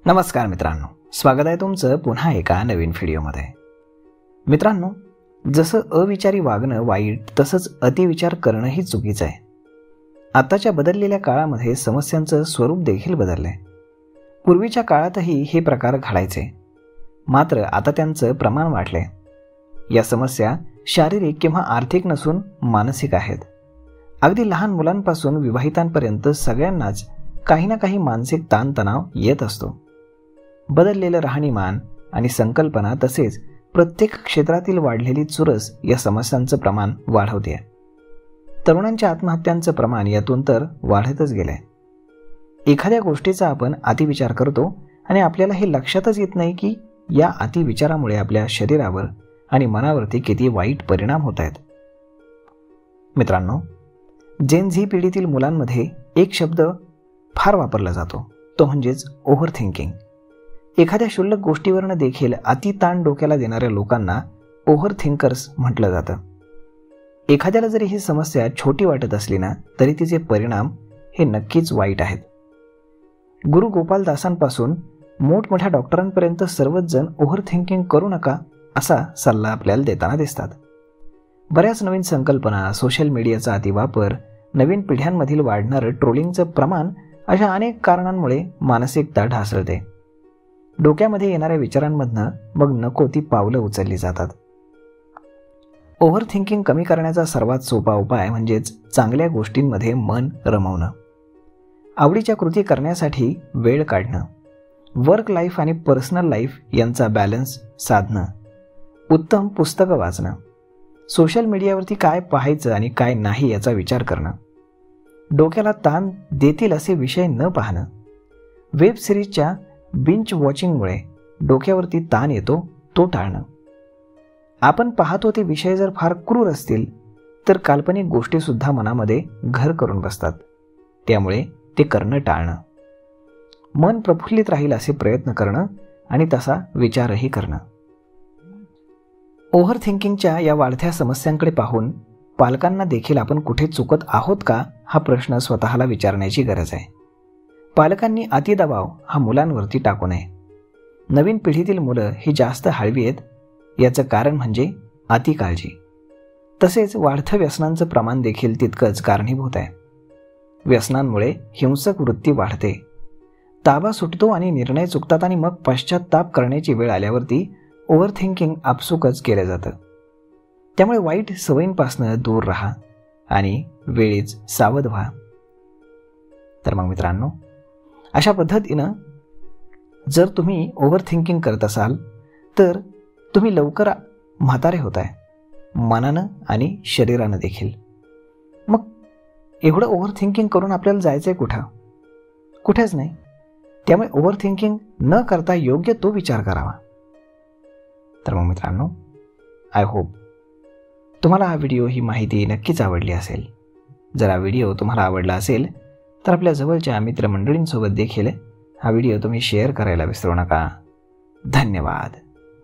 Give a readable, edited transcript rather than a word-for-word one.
नमस्कार मित्रांनो, स्वागत आहे तुमचं पुन्हा एका नवीन व्हिडिओमध्ये. मित्रांनो, जसं अविचारी वागणं वाईट तसंच अतिविचार करणंही चुकीचं आहे. आताच्या बदललेल्या काळामध्ये समस्यांचं स्वरूप देखील बदललंय. पूर्वीच्या काळातही हे प्रकार घडायचे, मात्र आता त्यांचं प्रमाण वाढलंय. या समस्या शारीरिक किंवा आर्थिक नसून मानसिक आहेत. अगदी लहान मुलांपासून विवाहितांपर्यंत सगळ्यांनाच काही ना काही मानसिक ताणतणाव येत असतो. बदललेलं राहणीमान आणि संकल्पना तसेच प्रत्येक क्षेत्रातील वाढलेली चुरस या समस्यांचं प्रमाण वाढवते. तरुणांच्या आत्महत्यांचं प्रमाण यातून तर वाढतच गेलंय. एखाद्या गोष्टीचा आपण अतिविचार करतो आणि आपल्याला हे लक्षातच येत नाही की या अतिविचारामुळे आपल्या शरीरावर आणि मनावरती किती वाईट परिणाम होत आहेत. मित्रांनो, जेन झी पिढीतील मुलांमध्ये एक शब्द फार वापरला जातो, तो म्हणजेच ओव्हर थिंकिंग. एखाद्या क्षुल्लक गोष्टीवरनं देखील अति ताण डोक्याला देणाऱ्या लोकांना ओव्हर थिंकर्स म्हटलं जातं. एखाद्याला जरी ही समस्या छोटी वाटत असली ना, तरी तिचे परिणाम हे नक्कीच वाईट आहेत. गुरु गोपालदासांपासून मोठमोठ्या डॉक्टरांपर्यंत सर्वच जण ओव्हर थिंकिंग करू नका असा सल्ला आपल्याला देताना दिसतात. बऱ्याच नवीन संकल्पना, सोशल मीडियाचा अतिवापर, नवीन पिढ्यांमधील वाढणारं ट्रोलिंगचं प्रमाण अशा अनेक कारणांमुळे मानसिकता ढासळते. डोक्यामध्ये येणाऱ्या विचारांमधनं मग नको ती पावलं उचलली जातात. ओव्हर थिंकिंग कमी करण्याचा सर्वात सोपा उपाय म्हणजेच चांगल्या गोष्टींमध्ये मन रमवणं. आवडीच्या कृती करण्यासाठी वेळ काढणं. वर्क लाईफ आणि पर्सनल लाईफ यांचा बॅलन्स साधणं. उत्तम पुस्तकं वाचणं. सोशल मीडियावरती काय पाहायचं आणि काय नाही याचा विचार करणं. डोक्याला ताण देतील असे विषय न पाहणं. वेब सिरीजच्या बिंच वॉचिंगमुळे डोक्यावरती ताण येतो, तो टाळणं. आपण पाहतो ते विषय जर फार क्रूर असतील तर काल्पनिक गोष्टीसुद्धा मनामध्ये घर करून बसतात, त्यामुळे ते करणं टाळणं. मन प्रफुल्लित राहील असे प्रयत्न करणं आणि तसा विचारही करणं. ओव्हर थिंकिंगच्या या वाढत्या समस्यांकडे पाहून पालकांना देखील आपण कुठे चुकत आहोत का हा प्रश्न स्वतःला विचारण्याची गरज आहे. पालकांनी अतिदबाव हा मुलांवरती टाकू नये. नवीन पिढीतील मुलं ही जास्त हळवी आहेत, याचं कारण म्हणजे अति काळजी. तसेच वाढतं व्यसनांचं प्रमाण देखील तितकंच कारणीभूत आहे. व्यसनांमुळे हिंसक वृत्ती वाढते, ताबा सुटतो आणि निर्णय चुकतात आणि मग पश्चात्ताप करण्याची वेळ आल्यावरती ओव्हर थिंकिंग आपसुकच केलं जातं. त्यामुळे वाईट सवयींपासून दूर राहा आणि वेळीच सावध व्हा. तर मग मित्रांनो, अशा पद्धतीनं जर तुम्ही ओव्हर थिंकिंग करत असाल तर तुम्ही लवकर म्हातारे होताय, मनानं आणि शरीरानं देखील. मग एवढं ओव्हर थिंकिंग करून आपल्याला जायचंय कुठं? कुठेच नाही. त्यामुळे ओव्हर थिंकिंग न करता योग्य तो विचार करावा. तर मग मित्रांनो, आय होप तुम्हाला हा व्हिडिओ, ही माहिती नक्कीच आवडली असेल. जर हा व्हिडिओ तुम्हाला आवडला असेल तर आपल्या जवळच्या मित्रमंडळींसोबत देखील हा व्हिडिओ तुम्ही शेअर करायला विसरू नका. धन्यवाद.